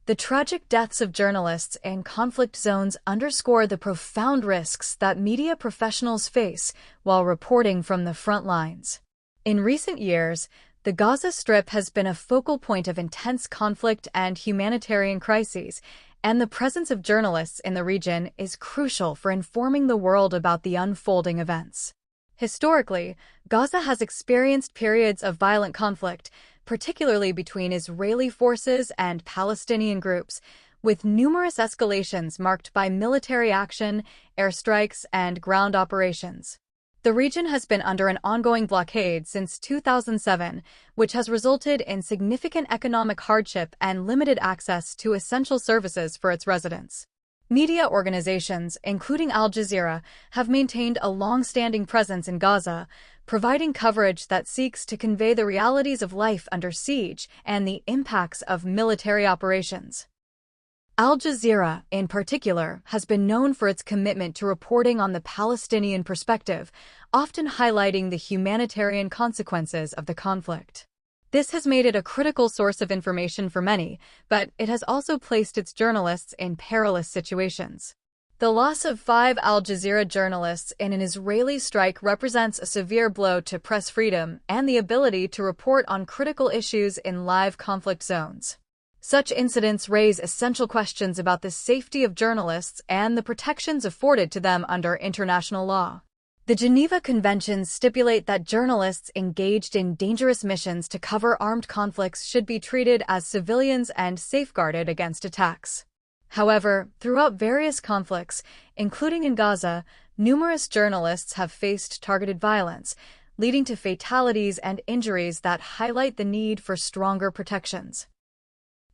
The tragic deaths of journalists in conflict zones underscore the profound risks that media professionals face while reporting from the front lines. In recent years, the Gaza Strip has been a focal point of intense conflict and humanitarian crises, and the presence of journalists in the region is crucial for informing the world about the unfolding events. Historically, Gaza has experienced periods of violent conflict, particularly between Israeli forces and Palestinian groups, with numerous escalations marked by military action, airstrikes, and ground operations. The region has been under an ongoing blockade since 2007, which has resulted in significant economic hardship and limited access to essential services for its residents. Media organizations, including Al Jazeera, have maintained a long-standing presence in Gaza, providing coverage that seeks to convey the realities of life under siege and the impacts of military operations. Al Jazeera, in particular, has been known for its commitment to reporting on the Palestinian perspective, often highlighting the humanitarian consequences of the conflict. This has made it a critical source of information for many, but it has also placed its journalists in perilous situations. The loss of 5 Al Jazeera journalists in an Israeli strike represents a severe blow to press freedom and the ability to report on critical issues in live conflict zones. Such incidents raise essential questions about the safety of journalists and the protections afforded to them under international law. The Geneva Conventions stipulate that journalists engaged in dangerous missions to cover armed conflicts should be treated as civilians and safeguarded against attacks. However, throughout various conflicts, including in Gaza, numerous journalists have faced targeted violence, leading to fatalities and injuries that highlight the need for stronger protections.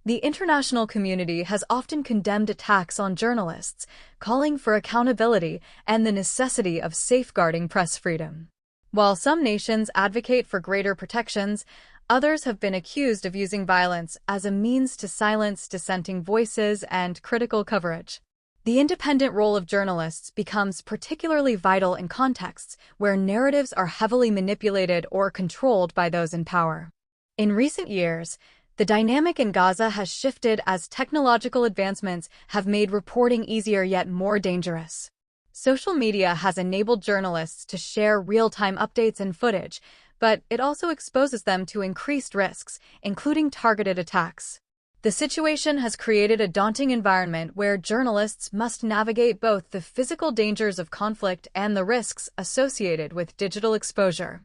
The international community has often condemned attacks on journalists, calling for accountability and the necessity of safeguarding press freedom. While some nations advocate for greater protections, others have been accused of using violence as a means to silence dissenting voices and critical coverage. The independent role of journalists becomes particularly vital in contexts where narratives are heavily manipulated or controlled by those in power. In recent years, the dynamic in Gaza has shifted as technological advancements have made reporting easier yet more dangerous. Social media has enabled journalists to share real-time updates and footage, but it also exposes them to increased risks, including targeted attacks. The situation has created a daunting environment where journalists must navigate both the physical dangers of conflict and the risks associated with digital exposure.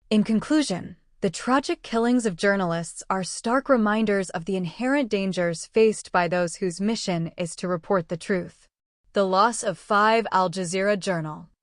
In conclusion, the tragic killings of journalists are stark reminders of the inherent dangers faced by those whose mission is to report the truth. The loss of 5 Al Jazeera journalists